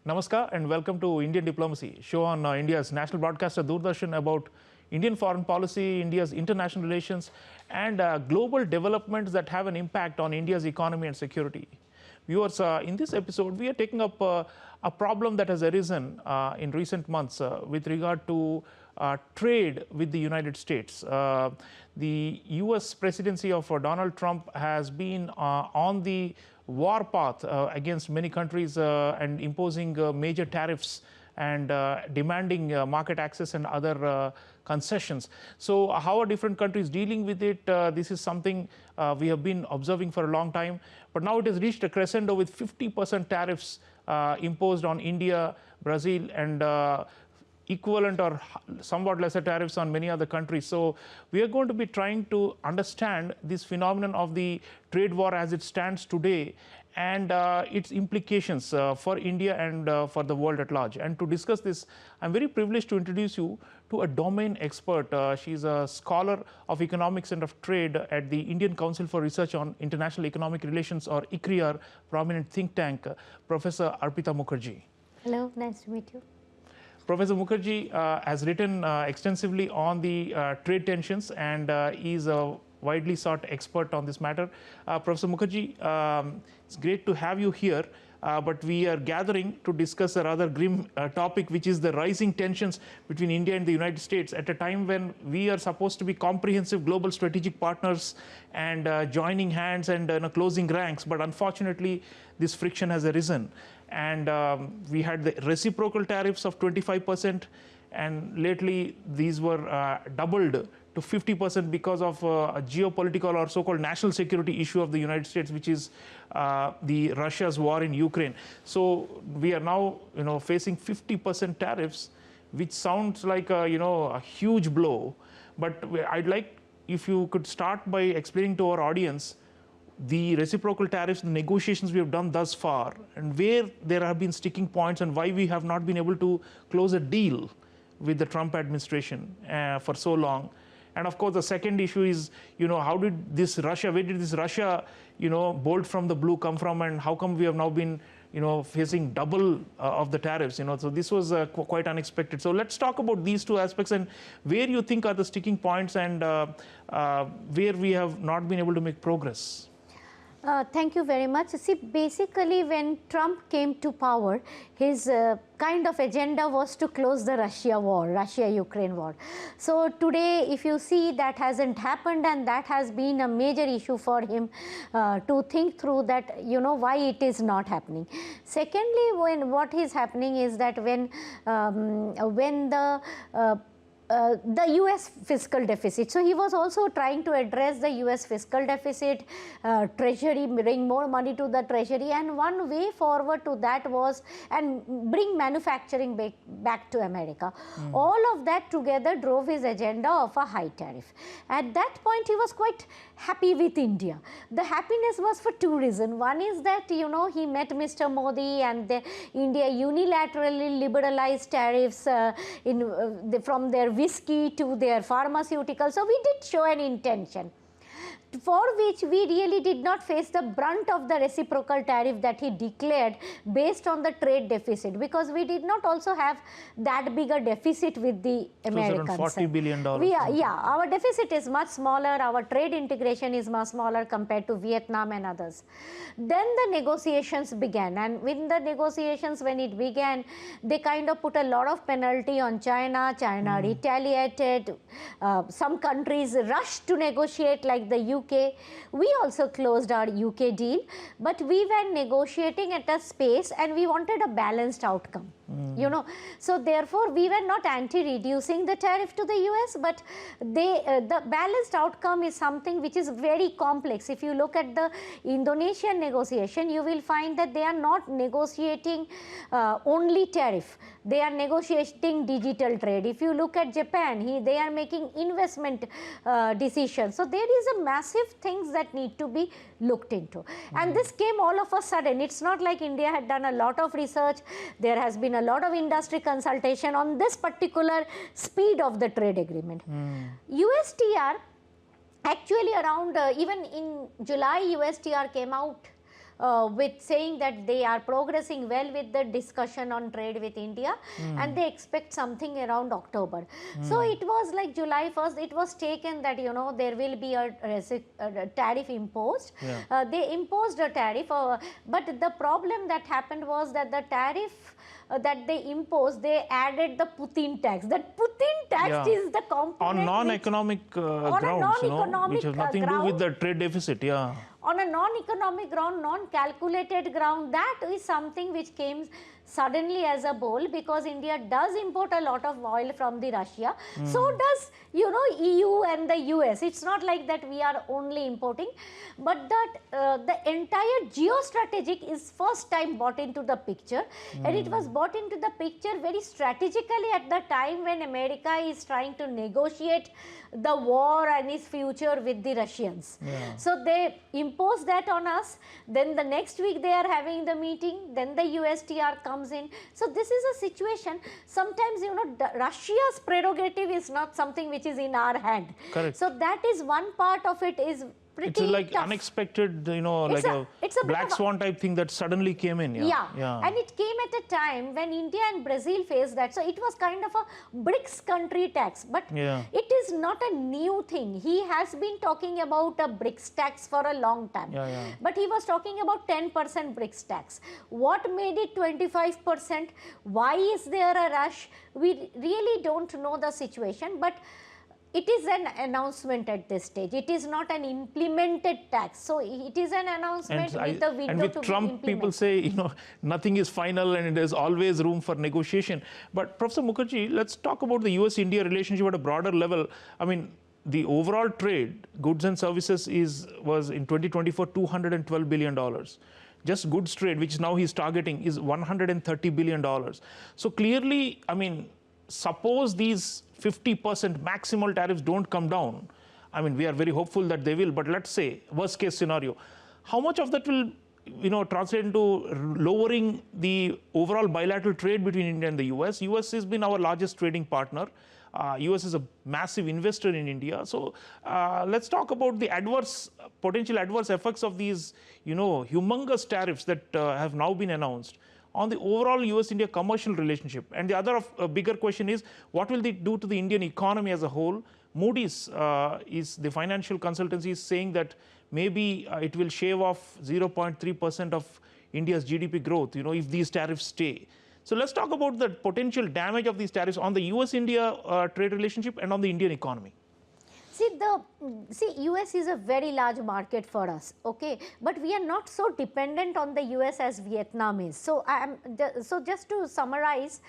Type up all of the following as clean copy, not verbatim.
Namaskar and welcome to Indian Diplomacy, show on India's national broadcaster Doordarshan about Indian foreign policy, India's international relations and global developments that have an impact on India's economy and security. Viewers, in this episode, we are taking up a problem that has arisen in recent months with regard to trade with the United States. The US presidency of Donald Trump has been on the war path against many countries and imposing major tariffs and demanding market access and other concessions. So how are different countries dealing with it? This is something we have been observing for a long time, but now it has reached a crescendo with 50% tariffs imposed on India, Brazil and equivalent or somewhat lesser tariffs on many other countries. So we are going to be trying to understand this phenomenon of the trade war as it stands today and its implications for India and for the world at large. And to discuss this, I'm very privileged to introduce you to a domain expert. She's a scholar of economics and of trade at the Indian Council for Research on International Economic Relations, or ICRIER, prominent think tank, Professor Arpita Mukherjee. Hello, nice to meet you. Professor Mukherjee has written extensively on the trade tensions and is a widely sought expert on this matter. Professor Mukherjee, it's great to have you here, but we are gathering to discuss a rather grim topic, which is the rising tensions between India and the United States at a time when we are supposed to be comprehensive global strategic partners and joining hands and closing ranks. But unfortunately, this friction has arisen. And we had the reciprocal tariffs of 25%, and lately these were doubled to 50% because of a geopolitical or so-called national security issue of the United States, which is the Russia's war in Ukraine. So we are now, facing 50% tariffs, which sounds like a huge blow. But I'd like if you could start by explaining to our audience the reciprocal tariffs, the negotiations we have done thus far, and where there have been sticking points and why we have not been able to close a deal with the Trump administration for so long. And of course, the second issue is, how did this Russia, where did this Russia, bolt from the blue come from, and how come we have now been, facing double of the tariffs, So this was quite unexpected. So let's talk about these two aspects and where you think are the sticking points and where we have not been able to make progress. Thank you very much. See, basically when Trump came to power, his kind of agenda was to close the Russia-Ukraine war. So today, if you see, that hasn't happened, and that has been a major issue for him to think through that, why it is not happening. Secondly, what is happening is that when the US fiscal deficit. So he was also trying to address the US fiscal deficit, treasury, bring more money to the treasury, and one way forward to that was and bring manufacturing back to America. All of that together drove his agenda of a high tariff. At that point, he was quite happy with India. The happiness was for two reasons. One is that, he met Mr. Modi and India unilaterally liberalized tariffs from their whiskey to their pharmaceuticals. So we did show an intention, for which we really did not face the brunt of the reciprocal tariff that he declared based on the trade deficit, because we did not also have that big a deficit with the Americans. $40 billion. Our deficit is much smaller, our trade integration is much smaller compared to Vietnam and others. Then the negotiations began, and with the negotiations, when it began, they kind of put a lot of penalty on China. China retaliated. Some countries rushed to negotiate, like the UK. We also closed our UK deal, but we were negotiating at a space and we wanted a balanced outcome. So therefore we were not anti-reducing the tariff to the US, but the balanced outcome is something which is very complex. If you look at the Indonesian negotiation, you will find that they are not negotiating only tariff. They are negotiating digital trade. If you look at Japan, they are making investment decisions. So there is a massive things that need to be looked into. And this came all of a sudden. It's not like India had done a lot of research. There has been a lot of industry consultation on this particular speed of the trade agreement. USTR, actually around, even in July, USTR came out with saying that they are progressing well with the discussion on trade with India, and they expect something around October. So it was like July 1st, it was taken that, you know, there will be a tariff imposed. They imposed a tariff, but the problem that happened was that the tariff that they imposed, they added the Putin tax. That Putin tax is the component on non-economic grounds, which has nothing to do with the trade deficit. On a non-economic ground, non-calculated ground, that is something which came suddenly as a bowl, because India does import a lot of oil from the Russia. So does, you know, EU and the US. It's not like that we are only importing, but that the entire geostrategic is first time brought into the picture, and it was brought into the picture very strategically at the time when America is trying to negotiate the war and its future with the Russians. So they impose that on us, then the next week they are having the meeting, then the USTR comes in. So this is a situation, sometimes, you know, Russia's prerogative is not something which is in our hand. Correct. So that is one part of it is pretty It's like tough. Unexpected, you know, it's like a black swan type thing that suddenly came in. And it came at a time when India and Brazil faced that. So it was kind of a BRICS country tax, but it is not a new thing. He has been talking about a BRICS tax for a long time, but he was talking about 10% BRICS tax. What made it 25%? Why is there a rush? We really don't know the situation, but it is an announcement at this stage. It is not an implemented tax. So it is an announcement with the window and with to Trump, people say, you know, nothing is final and there is always room for negotiation. But Professor Mukherjee, let's talk about the US-India relationship at a broader level. I mean, the overall trade, goods and services, was in 2024 $212 billion. Just goods trade, which now he's targeting, is $130 billion. So clearly, I mean, suppose these 50% maximal tariffs don't come down. I mean, we are very hopeful that they will, but let's say worst case scenario, how much of that will, you know, translate into lowering the overall bilateral trade between India and the US? US has been our largest trading partner. US is a massive investor in India. So let's talk about the potential adverse effects of these, you know, humongous tariffs that have now been announced on the overall US-India commercial relationship. And the other bigger question is, what will they do to the Indian economy as a whole? Moody's is the financial consultancy is saying that maybe it will shave off 0.3% of India's GDP growth, you know, if these tariffs stay. So let's talk about the potential damage of these tariffs on the US-India trade relationship and on the Indian economy. See, US is a very large market for us, okay, but we are not so dependent on the US as Vietnam is. So just to summarize,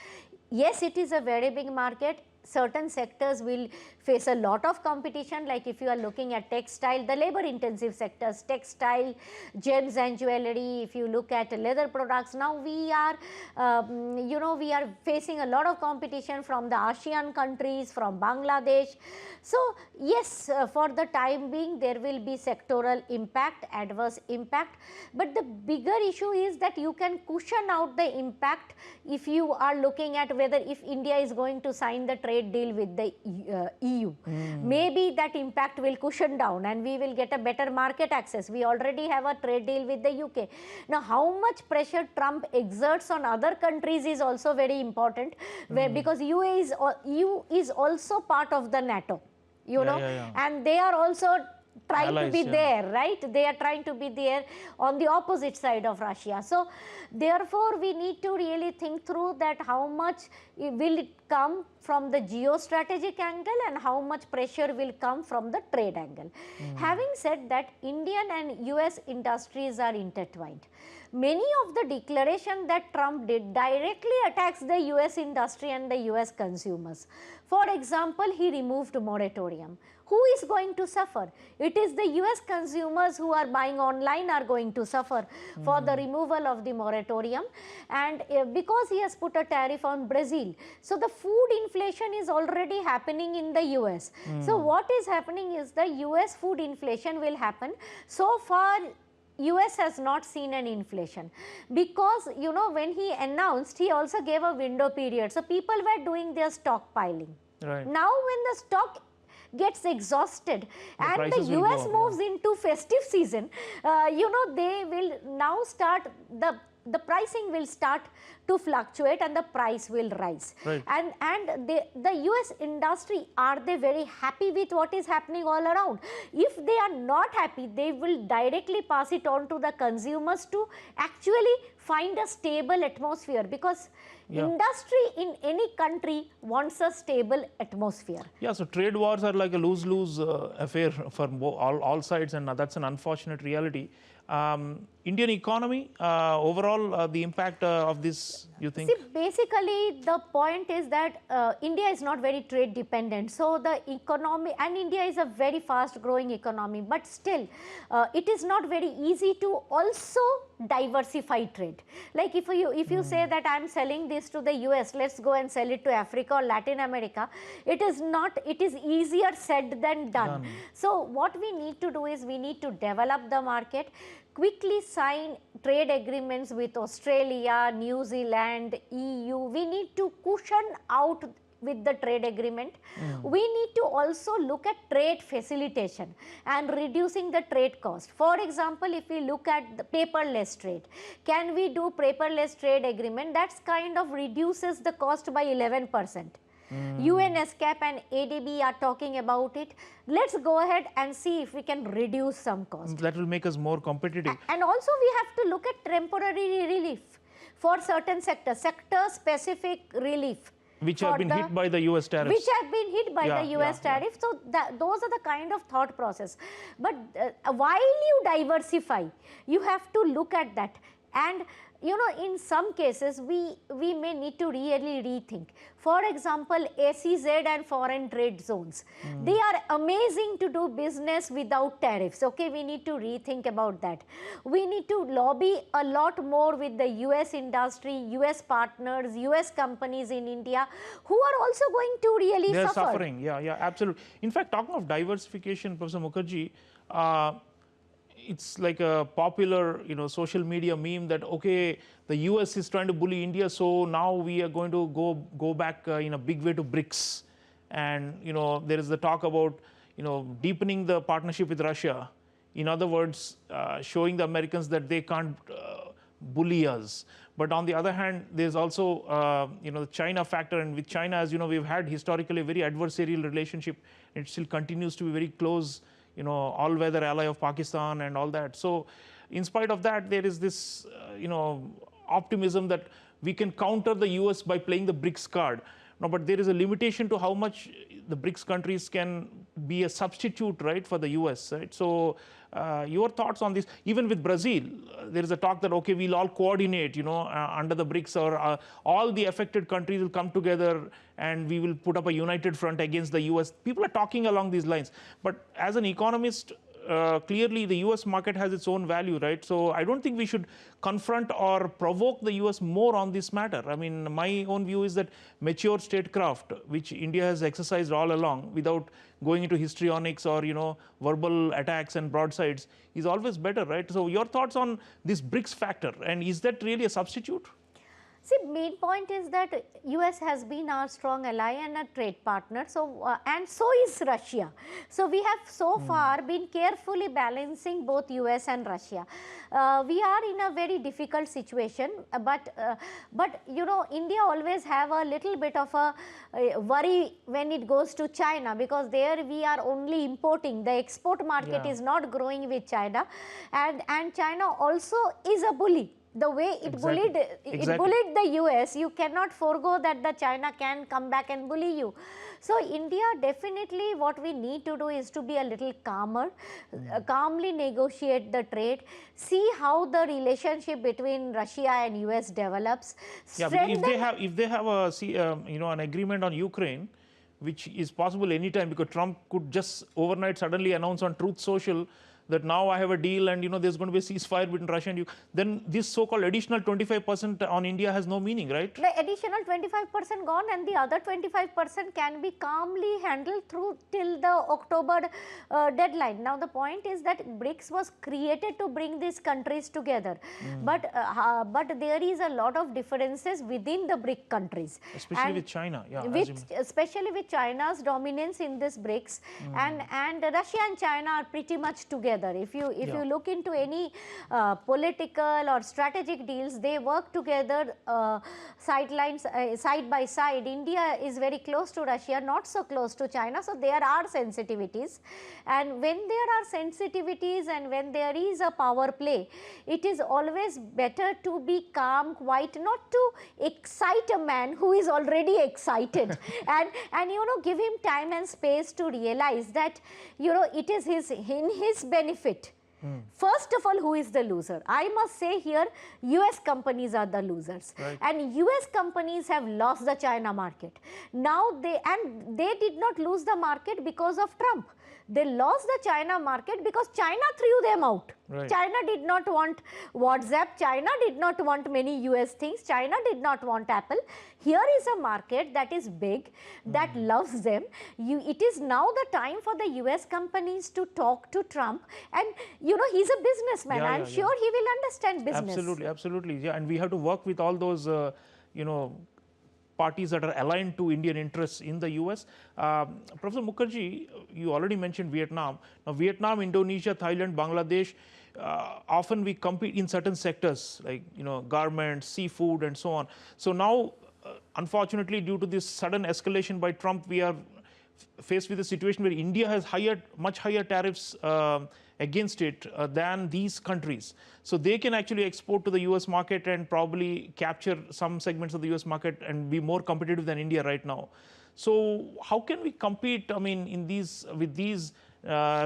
yes, it is a very big market. Certain sectors will face a lot of competition, like if you are looking at textile, the labor intensive sectors, textile, gems and jewelry. If you look at leather products, now we are, you know, we are facing a lot of competition from the ASEAN countries, from Bangladesh. So yes, for the time being, there will be sectoral impact, adverse impact, but the bigger issue is that you can cushion out the impact if you are looking at whether if India is going to sign the trade deal with the EU. Maybe that impact will cushion down and we will get a better market access. We already have a trade deal with the UK. Now, how much pressure Trump exerts on other countries is also very important, because EU is also part of the NATO, you know, and they are also trying to be there, right? They are trying to be there on the opposite side of Russia. So therefore, we need to really think through that how much will it come from the geostrategic angle and how much pressure will come from the trade angle. Having said that, Indian and US industries are intertwined. Many of the declaration that Trump did directly attacks the US industry and the US consumers. For example, he removed moratorium. Who is going to suffer? It is the US consumers who are buying online are going to suffer for the removal of the moratorium, and because he has put a tariff on Brazil. So the food inflation is already happening in the US. So what is happening is the US food inflation will happen. So far, US has not seen an inflation, because, you know, when he announced, he also gave a window period. So people were doing their stockpiling. Right. Now when the stock gets exhausted and the prices will US go up, moves into festive season, they will now start the pricing will start to fluctuate and the price will rise. Right. And the US industry, are they very happy with what is happening all around? If they are not happy, they will directly pass it on to the consumers to actually find a stable atmosphere, because industry in any country wants a stable atmosphere. Yeah, so trade wars are like a lose-lose affair for all sides, and that's an unfortunate reality. Indian economy, overall, the impact of this, you think? See, basically the point is that India is not very trade dependent. So the economy, and India is a very fast growing economy, but still it is not very easy to also diversify trade. Like if you say that I am selling this to the US, let's go and sell it to Africa or Latin America, it is not, it is easier said than done. So what we need to do is we need to develop the market, quickly sign trade agreements with Australia, New Zealand, EU. We need to cushion out with the trade agreement. We need to also look at trade facilitation and reducing the trade cost. For example, if we look at the paperless trade, can we do paperless trade agreement? That's kind of reduces the cost by 11%. UNESCAP and ADB are talking about it. Let's go ahead and see if we can reduce some cost. That will make us more competitive. And also we have to look at temporary relief for certain sectors, sector-specific relief. Which have been hit by the US tariffs. Which have been hit by the US tariffs. So those are the kind of thought process. But while you diversify, you have to look at that. And in some cases, we may need to really rethink. For example, SEZ and foreign trade zones. They are amazing to do business without tariffs. Okay, we need to rethink about that. We need to lobby a lot more with the US industry, US partners, US companies in India, who are also going to really suffer. They're suffering, yeah, absolutely. In fact, talking of diversification, Professor Mukherjee, it's like a popular, social media meme that, okay, the US is trying to bully India, so now we are going to go back in a big way to BRICS. And, there is the talk about, deepening the partnership with Russia. In other words, showing the Americans that they can't bully us. But on the other hand, there's also, the China factor. And with China, as you know, we've had historically a very adversarial relationship. It still continues to be very close, all-weather ally of Pakistan and all that. So in spite of that, there is this, optimism that we can counter the US by playing the BRICS card. No, but there is a limitation to how much the BRICS countries can be a substitute, right, for the US, right? So your thoughts on this? Even with Brazil, there is a talk that, okay, we'll all coordinate, under the BRICS, or all the affected countries will come together and we will put up a united front against the US. People are talking along these lines. But as an economist, clearly the US market has its own value, right? So I don't think we should confront or provoke the US more on this matter. I mean, my own view is that mature statecraft, which India has exercised all along without going into histrionics or, verbal attacks and broadsides, is always better, right? So your thoughts on this BRICS factor, and is that really a substitute? See, main point is that US has been our strong ally and a trade partner, so and so is Russia. So we have so far been carefully balancing both US and Russia. We are in a very difficult situation, but India always have a little bit of a worry when it goes to China, because there we are only importing. The export market is not growing with China, and China also is a bully. The way it bullied the US, you cannot forego that the China can come back and bully you. So India, definitely what we need to do is to be a little calmer, calmly negotiate the trade, see how the relationship between Russia and US develops. Yeah, if they have a an agreement on Ukraine, which is possible anytime, because Trump could just overnight suddenly announce on Truth Social that now I have a deal and there's going to be a ceasefire between Russia and you, then this so-called additional 25% on India has no meaning, right? The additional 25% gone, and the other 25% can be calmly handled through till the October deadline. Now the point is that BRICS was created to bring these countries together, but there is a lot of differences within the BRIC countries, especially with China, especially with China's dominance in this BRICS, and Russia and China are pretty much together. If you look into any political or strategic deals, they work together side by side. India is very close to Russia, not so close to China, so there are sensitivities, and when there are sensitivities and when there is a power play, it is always better to be calm, quiet, not to excite a man who is already excited and give him time and space to realize that it is in his benefit. First of all, who is the loser? I must say here, US companies are the losers, and US companies have lost the China market. Now they did not lose the market because of Trump. They lost the China market because China threw them out. China did not want WhatsApp, China did not want many US things, China did not want Apple. Here is a market that is big, that loves them. It is now the time for the US companies to talk to Trump, and he's a businessman. I'm sure he will understand business. Absolutely. Yeah, and we have to work with all those, parties that are aligned to Indian interests in the US. Professor Mukherjee, you already mentioned Vietnam. Now, Vietnam, Indonesia, Thailand, Bangladesh, often we compete in certain sectors like garments, seafood, and so on. So now, unfortunately, due to this sudden escalation by Trump, we are faced with a situation where India has much higher tariffs against it than these countries. So they can actually export to the US market and probably capture some segments of the US market and be more competitive than India right now. So how can we compete, with these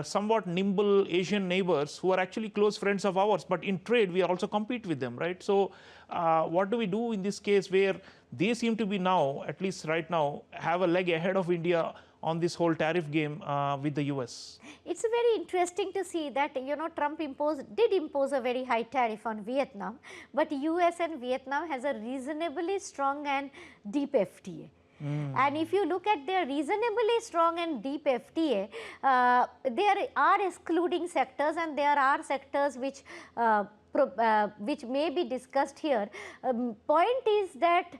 somewhat nimble Asian neighbors who are actually close friends of ours, but in trade we also compete with them, right? So what do we do in this case where they seem to be now, at least right now, have a leg ahead of India on this whole tariff game with the US? It's very interesting to see that Trump did impose a very high tariff on Vietnam, but US and Vietnam has a reasonably strong and deep FTA. And if you look at their reasonably strong and deep FTA, there are excluding sectors, and there are sectors which may be discussed here. Point is that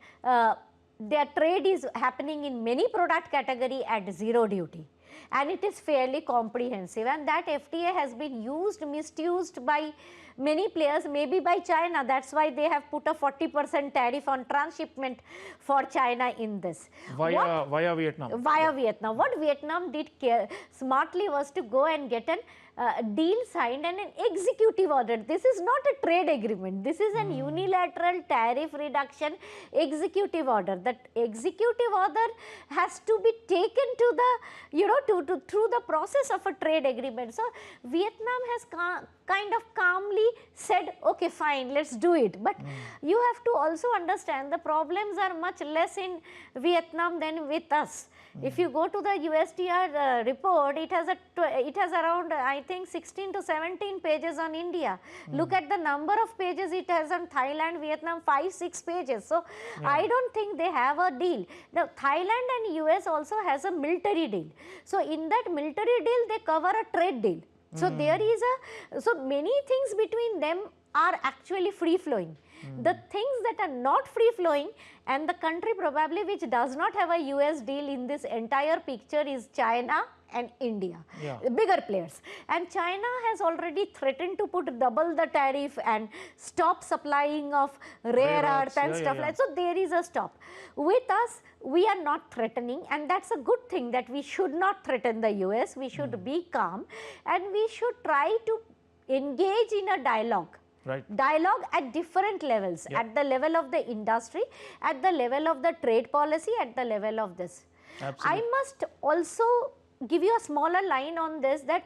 their trade is happening in many product category at zero duty, and it is fairly comprehensive, and that FTA has been misused by many players, maybe by China. That's why they have put a 40% tariff on transshipment for China in this. Via Vietnam. Via Vietnam. What Vietnam did smartly was to go and get a deal signed and an executive order. This is not a trade agreement. This is an unilateral tariff reduction executive order. That executive order has to be taken to the, through the process of a trade agreement. So Vietnam has kind of calmly said, okay, fine, let's do it. But you have to also understand the problems are much less in Vietnam than with us. If you go to the USTR report, it has around, I think, 16 to 17 pages on India. Look at the number of pages it has on Thailand, Vietnam, 5-6 pages. So I don't think they have a deal. Now Thailand and US also has a military deal. So in that military deal, they cover a trade deal. So there is so many things between them are actually free flowing. The things that are not free flowing, and the country probably which does not have a US deal in this entire picture is China and India, bigger players. And China has already threatened to put double the tariff and stop supplying of rare earth and stuff like that. So there is a stop. With us, we are not threatening, and that's a good thing, that we should not threaten the US. We should be calm, and we should try to engage in a dialogue. Dialogue at different levels, at the level of the industry, at the level of the trade policy, at the level of this. I must also give you a smaller line on this, that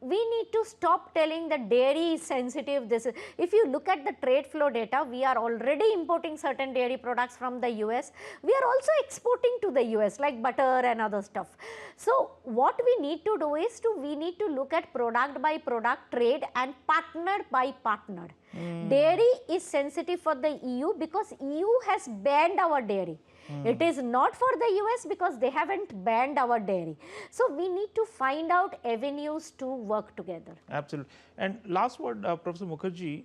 we need to stop telling that dairy is sensitive. This is, if you look at the trade flow data, we are already importing certain dairy products from the US. We are also exporting to the US like butter and other stuff. So what we need to do is we need to look at product by product trade and partner by partner. Dairy is sensitive for the EU because EU has banned our dairy. It is not for the US because they haven't banned our dairy. So we need to find out avenues to work together. Absolutely. And last word, Professor Mukherjee,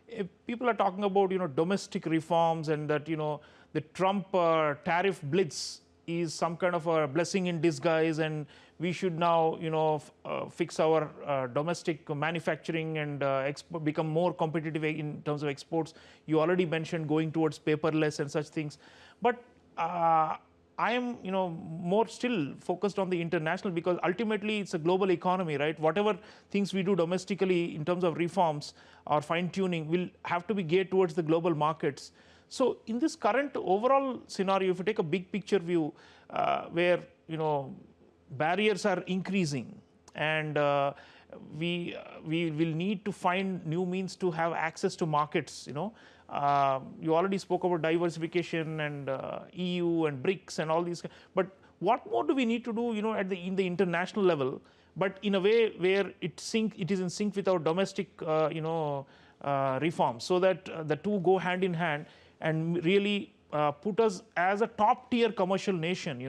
if people are talking about domestic reforms and that the Trump tariff blitz is some kind of a blessing in disguise, and we should now fix our domestic manufacturing and become more competitive in terms of exports. You already mentioned going towards paperless and such things, but I am more still focused on the international, because ultimately it's a global economy, right? Whatever things we do domestically in terms of reforms or fine tuning will have to be geared towards the global markets. So in this current overall scenario, if you take a big picture view where barriers are increasing, and we will need to find new means to have access to markets. You already spoke about diversification and EU and BRICS and all these. But what more do we need to do? In the international level, but in a way where it is in sync with our domestic reforms, so that the two go hand in hand and really put us as a top tier commercial nation.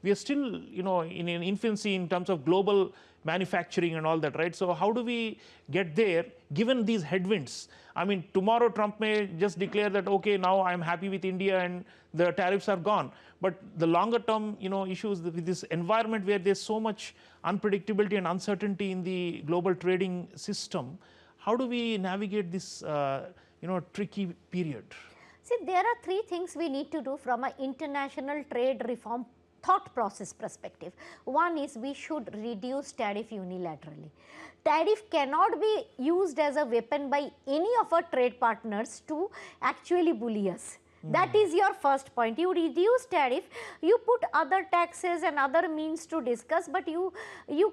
We are still in an infancy in terms of global manufacturing and all that, right? So how do we get there given these headwinds? I mean, tomorrow Trump may just declare that, okay, now I'm happy with India and the tariffs are gone. But the longer term issues with this environment where there's so much unpredictability and uncertainty in the global trading system, how do we navigate this tricky period? See, there are three things we need to do from an international trade reform thought process perspective. One is we should reduce tariff unilaterally. Tariff cannot be used as a weapon by any of our trade partners to actually bully us. That is your first point. You reduce tariff, you put other taxes and other means to discuss, but you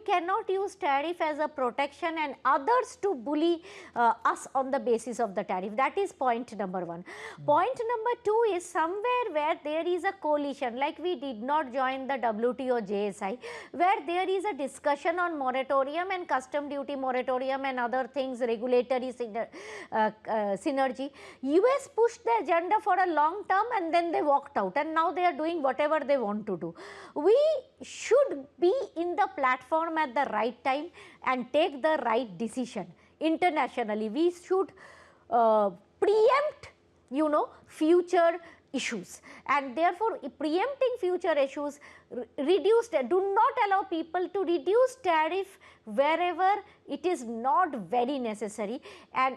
cannot use tariff as a protection and others to bully us on the basis of the tariff. That is point number one. Point number two is somewhere where there is a coalition, like we did not join the WTO JSI, where there is a discussion on moratorium and custom duty moratorium and other things, regulatory synergy. US pushed the agenda for a long term and then they walked out, and now they are doing whatever they want to do. We should be in the platform at the right time and take the right decision internationally. We should preempt future issues, and therefore preempting future issues, do not allow people to reduce tariff wherever it is not very necessary, and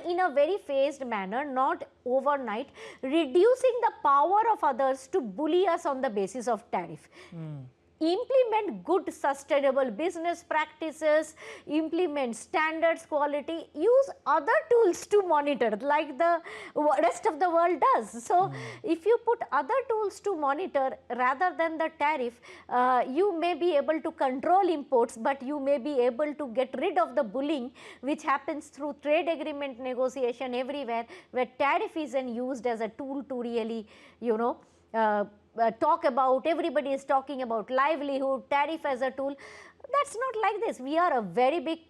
in a very phased manner, not overnight, reducing the power of others to bully us on the basis of tariff. Implement good sustainable business practices, implement standards quality, use other tools to monitor like the rest of the world does. So if you put other tools to monitor rather than the tariff, you may be able to control imports, but you may be able to get rid of the bullying which happens through trade agreement negotiation everywhere, where tariff is then used as a tool to really talk about, everybody is talking about livelihood, tariff as a tool. That's not like this. We are a very big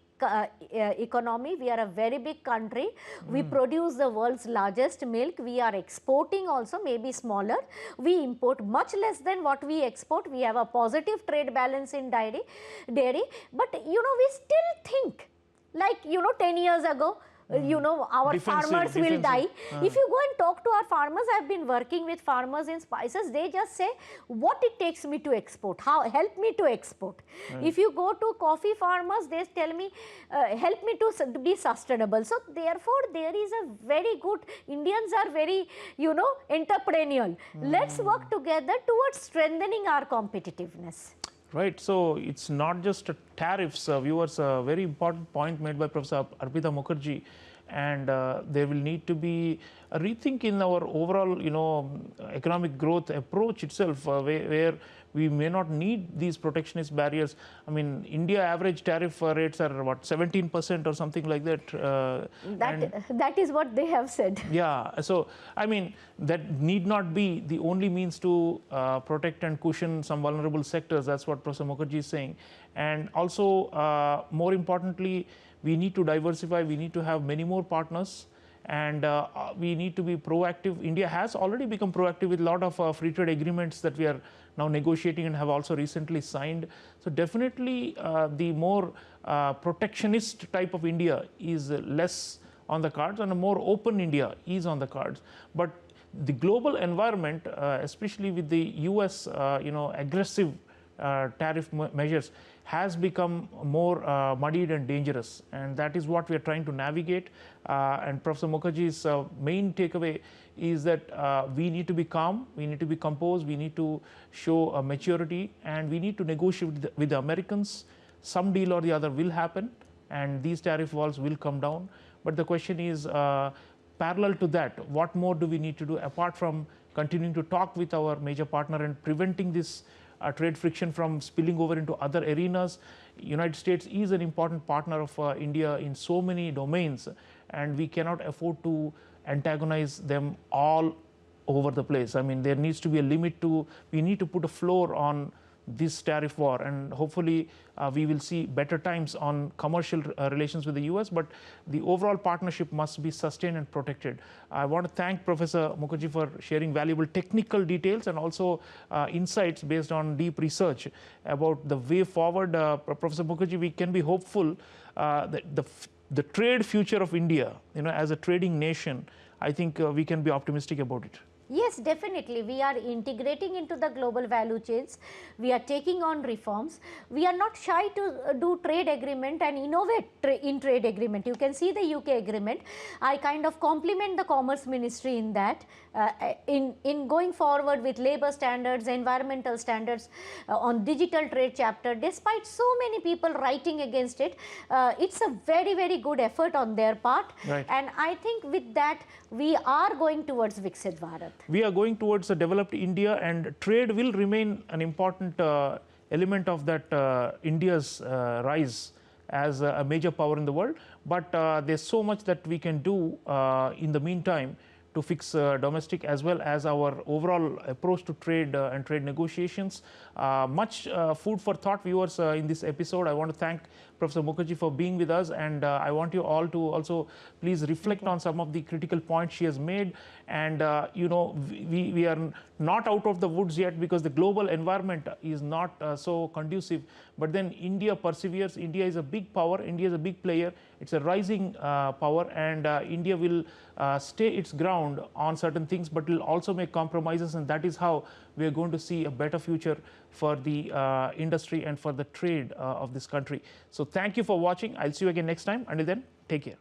economy, we are a very big country, we produce the world's largest milk, we are exporting also, maybe smaller, we import much less than what we export, we have a positive trade balance in dairy, but we still think like 10 years ago, our farmers will die. If you go and talk to our farmers, I have been working with farmers in spices, they just say what it takes me to export, help me to export. If you go to coffee farmers, they tell me help me to be sustainable. So therefore there is a very good, Indians are very entrepreneurial. Let's work together towards strengthening our competitiveness. Right. So it's not just tariffs, viewers. A very important point made by Professor Arpita Mukherjee, and there will need to be a rethink in our overall, economic growth approach itself, where we may not need these protectionist barriers. I mean, India average tariff rates are what, 17% or something like that. That is what they have said. Yeah, so I mean, that need not be the only means to protect and cushion some vulnerable sectors. That's what Professor Mukherjee is saying. And also, more importantly, we need to diversify. We need to have many more partners, and we need to be proactive. India has already become proactive with a lot of free trade agreements that we are now negotiating and have also recently signed. So definitely the more protectionist type of India is less on the cards, and a more open India is on the cards. But the global environment, especially with the US aggressive tariff measures, has become more muddied and dangerous, and that is what we are trying to navigate. And Professor Mukherjee's main takeaway is that we need to be calm, we need to be composed, we need to show maturity, and we need to negotiate with the Americans. Some deal or the other will happen, and these tariff walls will come down. But the question is, parallel to that, what more do we need to do apart from continuing to talk with our major partner and preventing this trade friction from spilling over into other arenas? United States is an important partner of India in so many domains, and we cannot afford to antagonize them all over the place. I mean, there needs to be a limit to, we need to put a floor on this tariff war, and hopefully we will see better times on commercial relations with the US, but the overall partnership must be sustained and protected. I want to thank Professor Mukherjee for sharing valuable technical details and also insights based on deep research about the way forward. Professor Mukherjee, we can be hopeful that the trade future of India, as a trading nation, I think we can be optimistic about it. Yes, definitely. We are integrating into the global value chains. We are taking on reforms. We are not shy to do trade agreement and innovate in trade agreement. You can see the UK agreement. I kind of compliment the Commerce Ministry in that, in going forward with labor standards, environmental standards on digital trade chapter. Despite so many people writing against it, it's a very, very good effort on their part. Right. And I think with that, we are going towards Viksit Bharat. We are going towards a developed India, and trade will remain an important element of that India's rise as a major power in the world. But there's so much that we can do in the meantime to fix domestic as well as our overall approach to trade and trade negotiations. Much food for thought, viewers, in this episode. I want to thank Professor Mukherjee for being with us, and I want you all to also please reflect on some of the critical points she has made. And we are not out of the woods yet, because the global environment is not so conducive, but then India perseveres. India is a big power, India is a big player, it's a rising power, and India will stay its ground on certain things, but will also make compromises, and that is how we are going to see a better future for the industry and for the trade of this country. So thank you for watching. I'll see you again next time. Until then, take care.